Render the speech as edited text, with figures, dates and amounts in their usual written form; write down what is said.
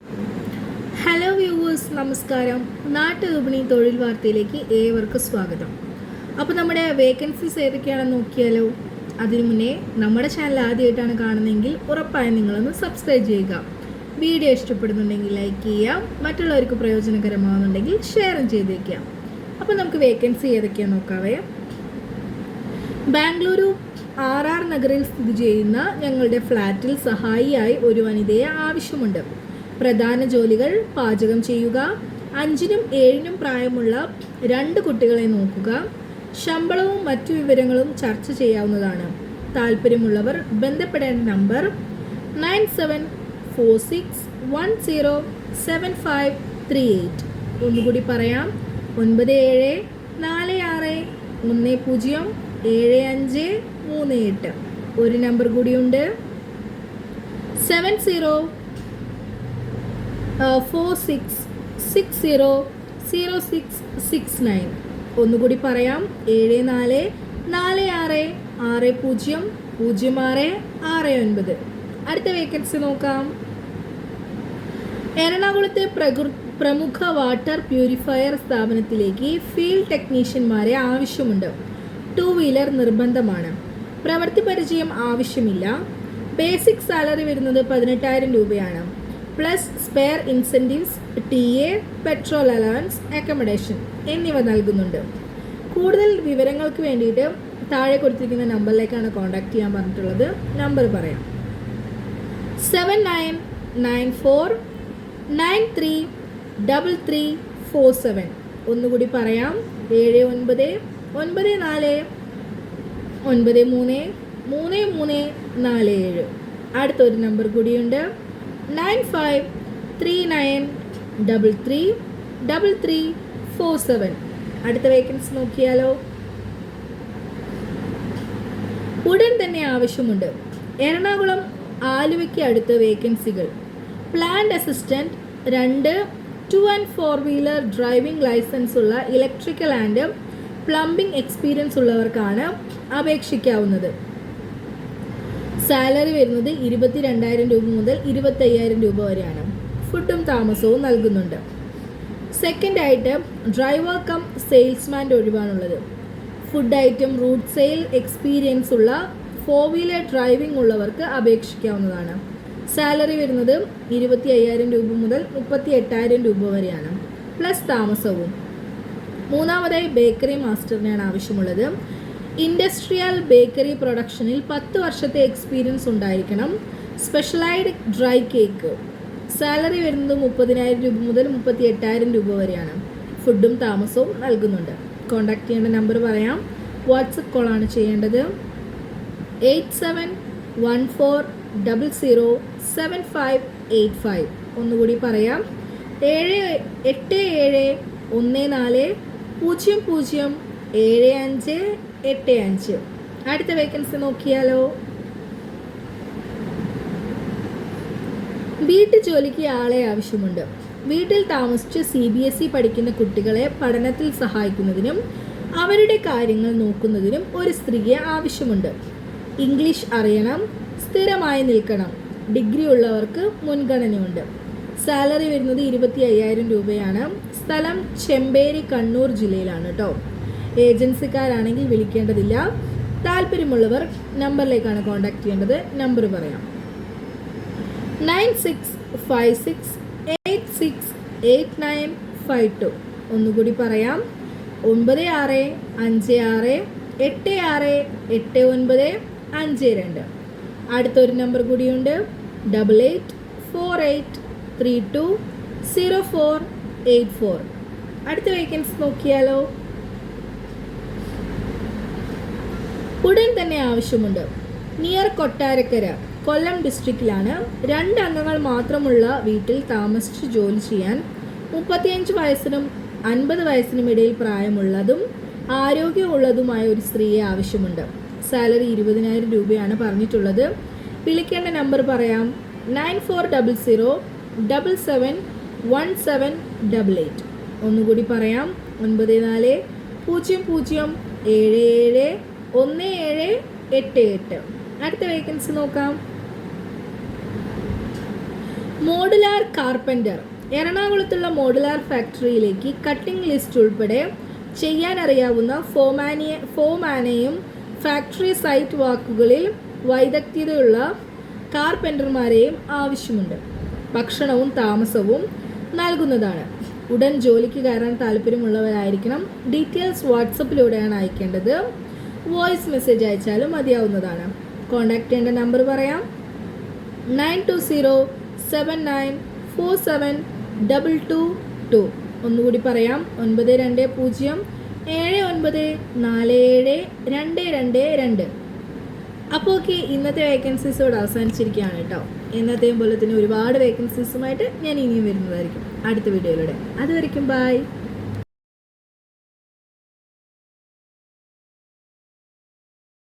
Hello viewers, നമസ്കാരം. നാട്ടുവിപണി തൊഴിൽ വാർത്തയിലേക്ക് ഏവർക്കും സ്വാഗതം. അപ്പോൾ നമ്മുടെ വേക്കൻസീസ് ഏതൊക്കെയാണെന്ന് നോക്കിയാലോ. അതിനു മുന്നേ നമ്മുടെ ചാനൽ ആദ്യമായിട്ടാണ് കാണുന്നതെങ്കിൽ ഉറപ്പായും നിങ്ങളൊന്ന് സബ്സ്ക്രൈബ് ചെയ്യുക. വീഡിയോ ഇഷ്ടപ്പെടുന്നുണ്ടെങ്കിൽ ലൈക്ക് ചെയ്യുക, മറ്റുള്ളവർക്ക് പ്രയോജനകരമാകുന്നുണ്ടെങ്കിൽ ഷെയറും ചെയ്തേക്കാം. അപ്പോൾ നമുക്ക് വേക്കൻസി ഏതൊക്കെയാണെന്ന് നോക്കാവേ. ബാംഗ്ലൂരു RR നഗറിൽ സ്ഥിതി ചെയ്യുന്ന ഞങ്ങളുടെ ഫ്ലാറ്റിൽ സഹായിയായി ഒരു വനിതയെ ആവശ്യമുണ്ട്. പ്രധാന ജോലികൾ: പാചകം ചെയ്യുക, 5നും 7നും പ്രായമുള്ള 2 കുട്ടികളെ നോക്കുക. ശമ്പളവും മറ്റു വിവരങ്ങളും ചർച്ച ചെയ്യാവുന്നതാണ്. താല്പര്യമുള്ളവർ ബന്ധപ്പെടേണ്ട നമ്പർ 9746107538. ഒന്നുകൂടി പറയാം, 9746107538. ഒരു നമ്പർ കൂടിയുണ്ട്, 7046600669. ഒന്നുകൂടി പറയാം, 7446600669. അടുത്ത വേക്കൻസി നോക്കാം. എറണാകുളത്തെ പ്രമുഖ വാട്ടർ പ്യൂരിഫയർ സ്ഥാപനത്തിലേക്ക് ഫീൽഡ് ടെക്നീഷ്യന്മാരെ ആവശ്യമുണ്ട്. 2 വീലർ നിർബന്ധമാണ്. പ്രവൃത്തി പരിചയം ആവശ്യമില്ല. ബേസിക് സാലറി വരുന്നത് 18,000 രൂപയാണ്. Plus spare incentives, TA, petrol allowance, accommodation എന്നിവ നൽകുന്നുണ്ട്. കൂടുതൽ വിവരങ്ങൾക്ക് വേണ്ടിയിട്ട് താഴെ കൊടുത്തിരിക്കുന്ന നമ്പറിലേക്കാണ് കോൺടാക്ട് ചെയ്യാൻ പറഞ്ഞിട്ടുള്ളത്. നമ്പർ പറയാം, 7994933347. ഒന്നുകൂടി പറയാം, 7994933347. അടുത്തൊരു നമ്പർ കൂടിയുണ്ട്, 9539333347. അടുത്ത വേക്കൻസി നോക്കിയാലോ. ഉടൻ തന്നെ ആവശ്യമുണ്ട്. എറണാകുളം ആലുവയ്ക്ക് അടുത്ത് വേക്കൻസികൾ: plant assistant 2, 2 and 4 wheeler driving licence ഉള്ള ഇലക്ട്രിക്കൽ ആൻഡ് പ്ലംബിംഗ് എക്സ്പീരിയൻസ് ഉള്ളവർക്കാണ് അപേക്ഷിക്കാവുന്നത്. സാലറി വരുന്നത് 22,000 രൂപ മുതൽ 25,000 രൂപ വരെയാണ്. ഫുഡും താമസവും നൽകുന്നുണ്ട്. സെക്കൻഡ് ആയിട്ട് ഡ്രൈവർ കം സെയിൽസ്മാൻ്റെ ഒഴിവാണുള്ളത്. Food item route sale experience ഉള്ള 4 വീലർ ഡ്രൈവിംഗ് ഉള്ളവർക്ക് അപേക്ഷിക്കാവുന്നതാണ്. സാലറി വരുന്നത് 25,000 രൂപ മുതൽ 38,000 രൂപ വരെയാണ്, പ്ലസ് താമസവും. മൂന്നാമതായി ബേക്കറി മാസ്റ്ററിനെയാണ് ആവശ്യമുള്ളത്. ഇൻഡസ്ട്രിയൽ ബേക്കറി പ്രൊഡക്ഷനിൽ 10 വർഷത്തെ എക്സ്പീരിയൻസ് ഉണ്ടായിരിക്കണം. Specialised dry cake. സാലറി വരുന്നത് 30,000 രൂപ മുതൽ 38,000 രൂപ വരെയാണ്. ഫുഡും താമസവും നൽകുന്നുണ്ട്. കോൺടാക്ട് ചെയ്യേണ്ട നമ്പർ പറയാം, വാട്സപ്പ് കോളാണ് ചെയ്യേണ്ടത്. 8714007585. ഒന്നുകൂടി പറയാം, 8714007585. അടുത്ത വേക്കൻസി നോക്കിയാലോ. വീട്ടു ജോലിക്ക് ആളെ ആവശ്യമുണ്ട്. വീട്ടിൽ താമസിച്ച് CBSE പഠിക്കുന്ന കുട്ടികളെ പഠനത്തിൽ സഹായിക്കുന്നതിനും അവരുടെ കാര്യങ്ങൾ നോക്കുന്നതിനും ഒരു സ്ത്രീയെ ആവശ്യമുണ്ട്. ഇംഗ്ലീഷ് അറിയണം. സ്ഥിരമായി നിൽക്കണം. ഡിഗ്രി ഉള്ളവർക്ക് മുൻഗണനയുണ്ട്. സാലറി വരുന്നത് 25,000 രൂപയാണ്. സ്ഥലം ചെമ്പേരി, കണ്ണൂർ ജില്ലയിലാണ് കേട്ടോ. ഏജൻസിക്കാരാണെങ്കിൽ വിളിക്കേണ്ടതില്ല. താല്പര്യമുള്ളവർ നമ്പറിലേക്കാണ് കോൺടാക്ട് ചെയ്യേണ്ടത്. നമ്പർ പറയാം, 9656868952. ഒന്നുകൂടി പറയാം, 9656868952. അടുത്തൊരു നമ്പർ കൂടിയുണ്ട്, 8848320484. അടുത്ത വേക്കൻസി നോക്കിയാലോ. ഉടൻ തന്നെ ആവശ്യമുണ്ട്. നിയർ കൊട്ടാരക്കര, കൊല്ലം ഡിസ്ട്രിക്റ്റിലാണ്. 2 അംഗങ്ങൾ മാത്രമുള്ള വീട്ടിൽ താമസിച്ച് ജോലി ചെയ്യാൻ 35 വയസ്സിനും 50 വയസ്സിനും ഇടയിൽ പ്രായമുള്ളതും ആരോഗ്യമുള്ളതുമായ ഒരു സ്ത്രീയെ ആവശ്യമുണ്ട്. സാലറി 20,000 രൂപയാണ് പറഞ്ഞിട്ടുള്ളത്. വിളിക്കേണ്ട നമ്പർ പറയാം, 9400771788. ഒന്നുകൂടി പറയാം, 9400771788. അടുത്ത വേക്കൻസി നോക്കാം. Modular carpenter. എറണാകുളത്തുള്ള മോഡുലാർ ഫാക്ടറിയിലേക്ക് കട്ടിംഗ് ലിസ്റ്റ് ഉൾപ്പെടെ ചെയ്യാനറിയാവുന്ന ഫോമാനെയും ഫാക്ടറി സൈറ്റ് വർക്കുകളിൽ വൈദഗ്ധ്യതയുള്ള കാർപ്പൻ്റർമാരെയും ആവശ്യമുണ്ട്. ഭക്ഷണവും താമസവും നൽകുന്നതാണ്. ഉടൻ ജോലിക്ക് കയറാൻ താല്പര്യമുള്ളവരായിരിക്കണം. ഡീറ്റെയിൽസ് വാട്സപ്പിലൂടെയാണ് അയക്കേണ്ടത്. വോയിസ് മെസ്സേജ് അയച്ചാലും മതിയാവുന്നതാണ്. കോൺടാക്ട് ചെയ്യേണ്ട നമ്പർ പറയാം: 9207947222. ഒന്നുകൂടി പറയാം: 92074722. അപ്പോൾ ഓക്കെ, ഇന്നത്തെ വേക്കൻസീസോട് അവസാനിച്ചിരിക്കുകയാണ് കേട്ടോ. എന്നത്തെയും പോലെ തന്നെ ഒരുപാട് വേക്കൻസീസുമായിട്ട് ഞാൻ ഇനിയും വരുന്നതായിരിക്കും അടുത്ത വീഡിയോയിലൂടെ. അതുവരെയ്ക്കും ബൈ.